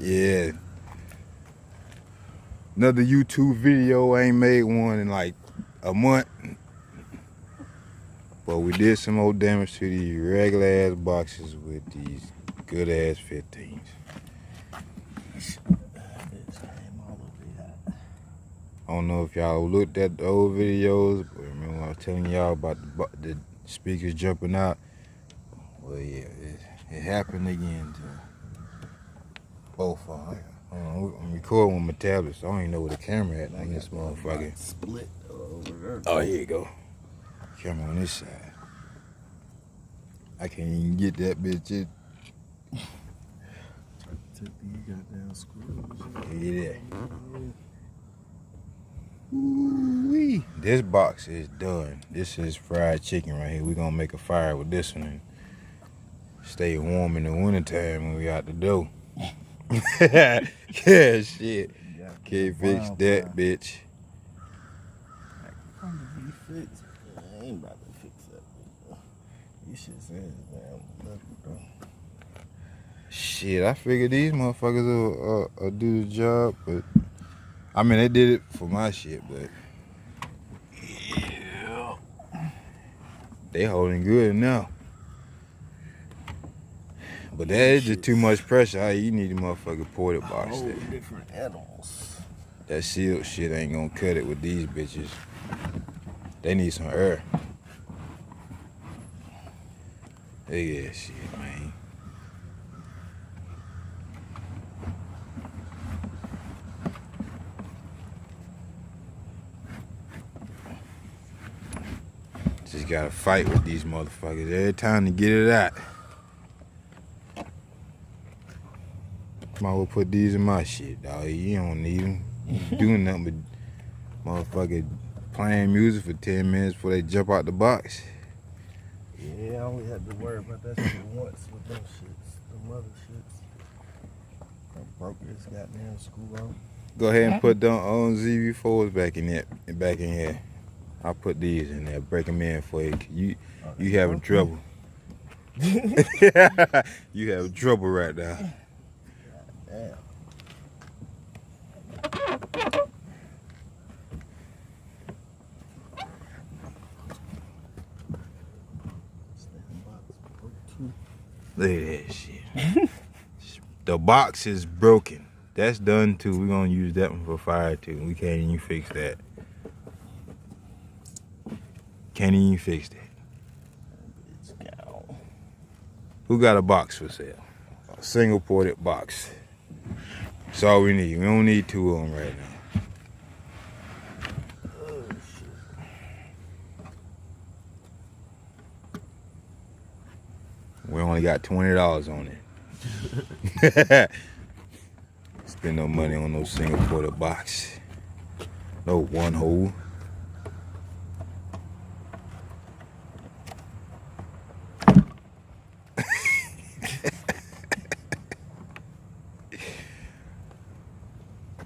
Yeah. Another YouTube video. I ain't made one in like a month. But we did some more damage to these regular ass boxes with these good ass 15s. I don't know if y'all looked at the old videos, but remember I was telling y'all about the speakers jumping out. Well, yeah, it happened again to both of them. I'm recording with my tablet, so I don't even know where the camera at on this motherfucker. Split over there. Oh, here you go. Camera on this side. I can't even get that bitch in. Take these goddamn screws. Yeah. Ooh-wee. This box is done. This is fried chicken right here. We're gonna make a fire with this one and stay warm in the wintertime when we out the door. Yeah, shit. Can't fix that, bitch. I ain't about to fix that. This shit says damn. Shit, I figured these motherfuckers will do the job, but I mean they did it for my shit, but yeah, they holding good now. But that is just too much pressure. You need a motherfucking ported box there. Different animals. That sealed shit ain't gonna cut it with these bitches. They need some air. Look at that shit, man. Just gotta fight with these motherfuckers every time to get it out. Might as well put these in my shit, dog. You don't need them. You doing nothing but motherfucker playing music for 10 minutes before they jump out the box. Yeah, I only had to worry about that shit once with them shits. Them other shits. I broke this goddamn screw out. Go ahead and put them on ZV4s back in here. I'll put these in there, break them in for you. You having trouble. You having trouble right now. Damn. Look at that shit. The box is broken. That's done too. We're gonna use that one for fire too. We can't even fix that. Can't even fix that. Who got a box for sale? A single ported box. That's all we need. We don't need two of them right now. Oh, shit. We only got $20 on it. Spend no money on no single ported box. No one hole.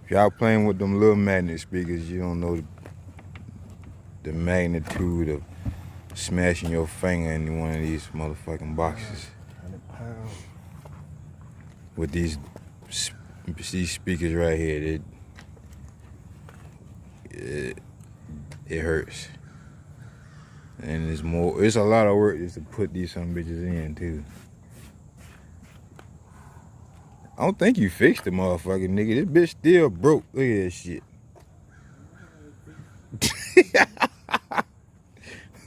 If y'all playing with them little magnet speakers, you don't know the magnitude of smashing your finger in one of these motherfucking boxes. 100 pounds. With these speakers right here, it hurts. And it's a lot of work just to put these some bitches in too. I don't think you fixed the motherfucking nigga. This bitch still broke. Look at that shit.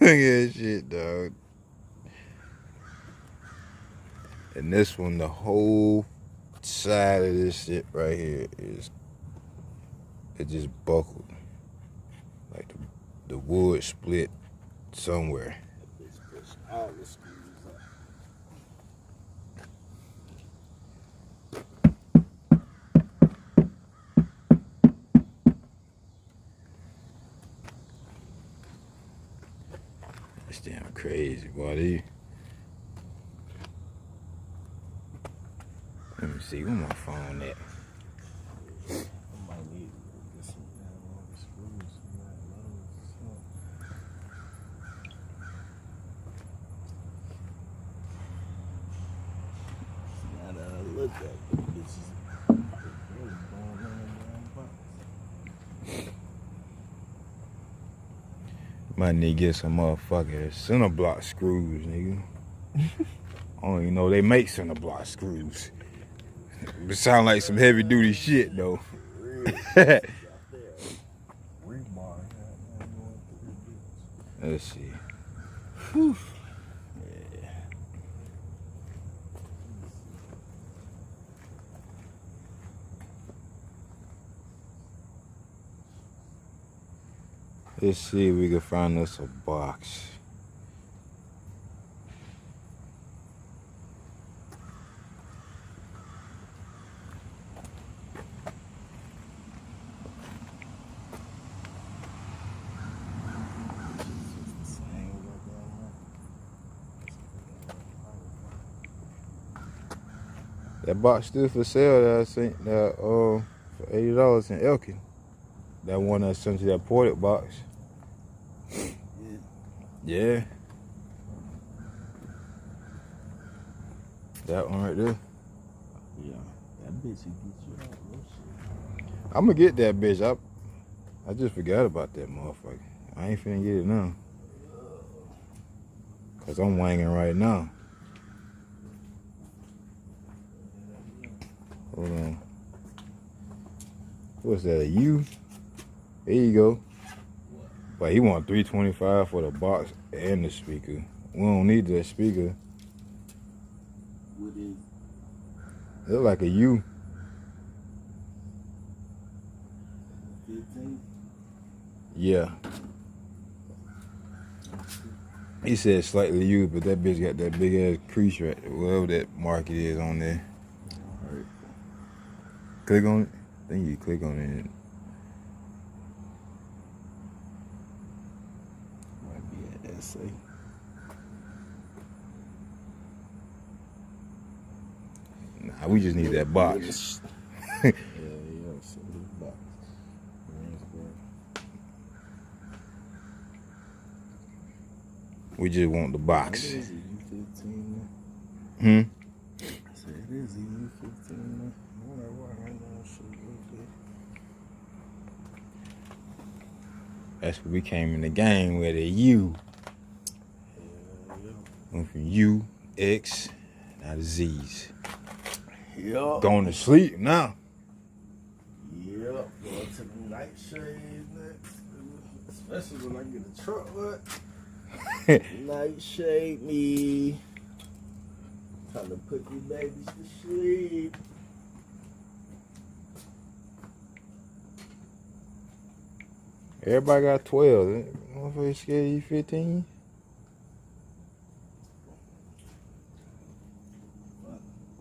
Look at that shit, dog. And this one, the whole side of this shit right here it just buckled. Like the wood split somewhere. All the screws up. It's damn crazy, boy. Let me see, where my phone at? I might need to get some damn screws. Gotta look at them bitches. Might need to get some motherfucking center block screws, nigga. I don't even know they make center block screws. It sound like some heavy duty shit though. Let's see. Whew. Yeah. Let's see if we can find us a box. That box still for sale that I seen that for $80 in Elkin. That one that sent you that ported box. Yeah. That one right there. Yeah. That bitch will get you out of shit. I'm gonna get that bitch. I just forgot about that motherfucker. I ain't finna get it now. Cause I'm wanging right now. Hold on. What's that, a U? There you go. But he want $325 for the box and the speaker. We don't need that speaker. What is It look like a U. 15? Yeah. He said slightly used, but that bitch got that big ass crease right there, whatever that mark it is on there. Alright. Click on it. I think you click on it. Might be an essay. Nah, we just need that box. Yeah, so this box. We just want the box. It is a U15. Hmm? I said it is a U15. That's what we came in the game with, a U. Went from U, X, now to Z's. Yup. Going to sleep now. Yep. Going to the nightshade next. Especially when I get a truck, what? Nightshade me. Time to put you babies to sleep. Everybody got 12. Motherfucker scared you 15?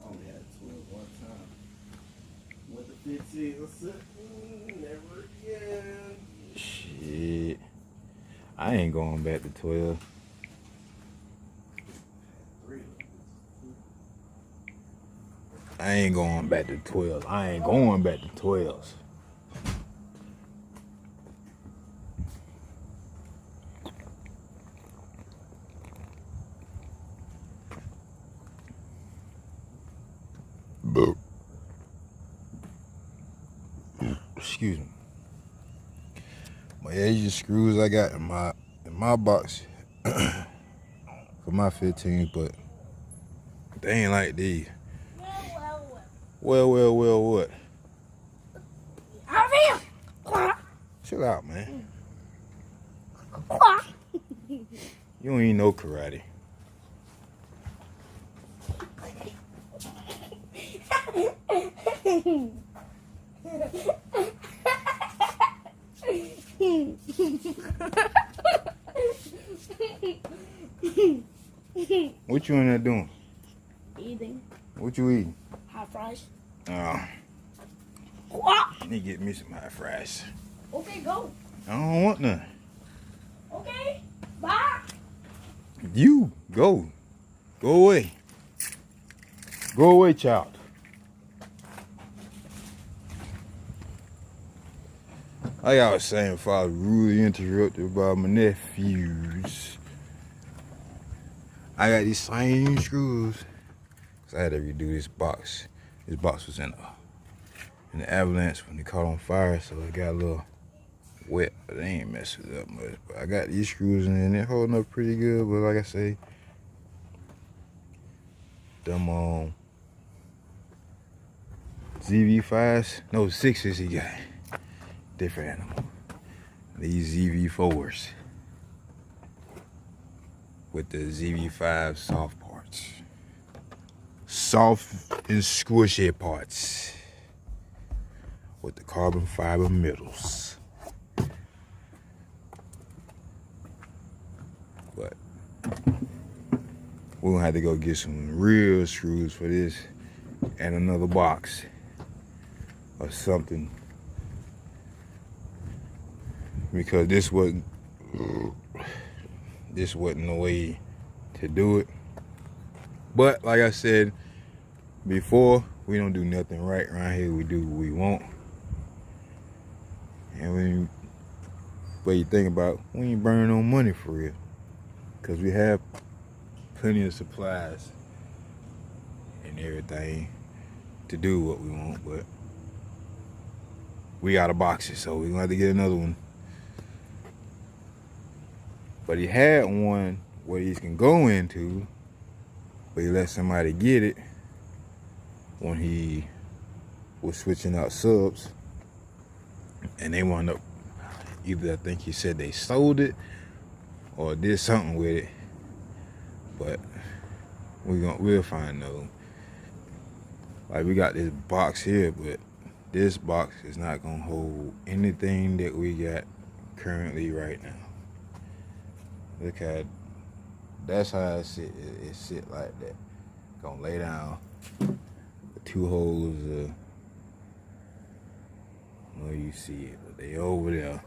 Only had 12 one time. Went to 15. I said, never again. Shit. I ain't going back to 12. I ain't going back to 12. I ain't going back to 12s. Excuse me. But yeah, these screws I got in my box for my 15, but they ain't like these. Well, what? Chill out, man. You don't even know karate. What you in there doing? Eating. What you eating? Hot fries. You need to get me some hot fries. Okay, go. I don't want none. Okay, bye. You go. Go away. Go away, child. Like I was saying, before I was rudely interrupted by my nephews, I got these same screws. So I had to redo this box. This box was in the avalanche when it caught on fire, so it got a little wet, but they ain't messing it up much. But I got these screws in and they're holding up pretty good. But like I say, them ZV5s, no 6s he got. Different animal. These ZV4s with the ZV5 soft parts. Soft and squishy parts with the carbon fiber middles. But we're gonna have to go get some real screws for this and another box or something, because this wasn't the way to do it. But like I said before, we don't do nothing right around here. We do what we want. And but you think about, we ain't burning no money for real, because we have plenty of supplies and everything to do what we want. But we out of boxes, so we're gonna have to get another one. But he had one where he can go into, but he let somebody get it when he was switching out subs, and they wound up, either I think he said they sold it or did something with it. But we'll find those. Like, we got this box here, but this box is not gonna hold anything that we got currently right now. Look at, that's how it sit. It sit like that. Gonna lay down with two holes. I know you see it, but they over there.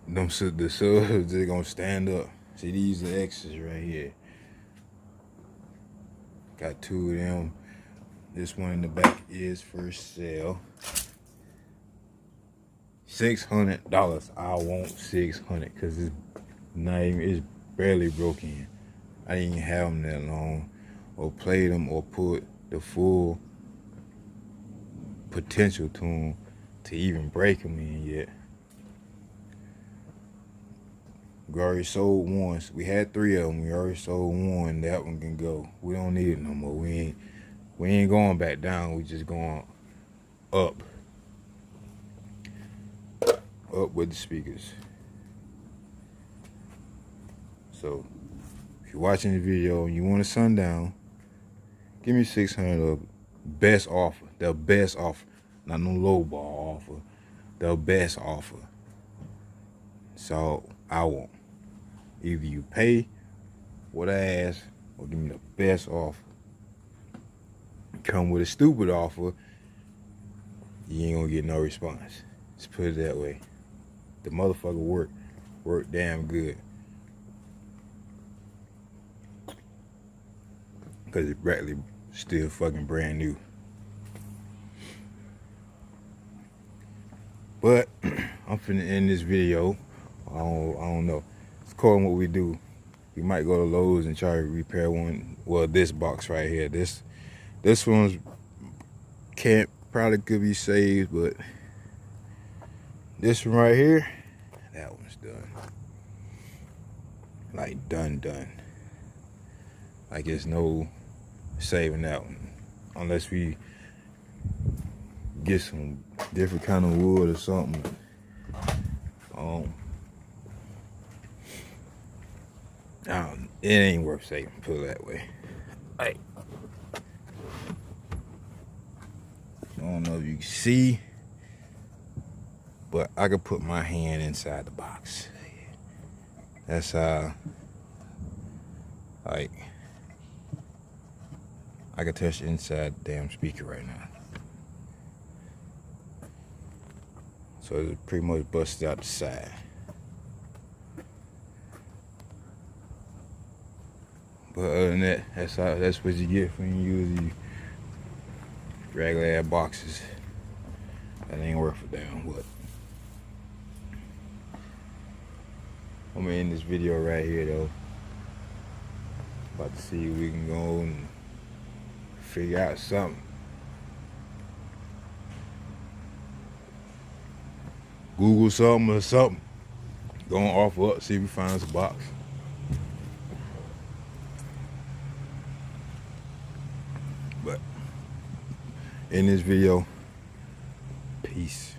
The subs, they're gonna stand up. See, these are X's right here. Got two of them. This one in the back is for sale. $600. I want $600 because it's not even, it's barely broken. I didn't even have them that long, or play them, or put the full potential to them to even break them in yet. We already sold one. So we had 3 of them. We already sold one. That one can go. We don't need it no more. We ain't going back down. We just going up. Up with the speakers. So if you're watching the video and you want a sundown, give me $600 of best offer. The best offer. Not no low ball offer. The best offer. So I want. Either you pay what I ask, or give me the best offer. Come with a stupid offer, you ain't gonna get no response. Let's put it that way. The motherfucker work damn good. Cause it's practically still fucking brand new. But I'm finna end this video. I don't know. It's called what we do. We might go to Lowe's and try to repair one. Well, this box right here. This one's probably could be saved, but this one right here, that one's done. Like done. Like there's no saving that one unless we get some different kind of wood or something. It ain't worth saving, put it that way. Hey, I don't know if you can see, but I could put my hand inside the box. That's like, I could touch the inside the damn speaker right now. So it's pretty much busted out the side. But other than that, that's what you get when you use these regular ass boxes. That ain't worth a damn what. I'm gonna end this video right here though. About to see if we can go and figure out something. Google something or something. Go on offer up, see if we find us a box. But in this video, peace.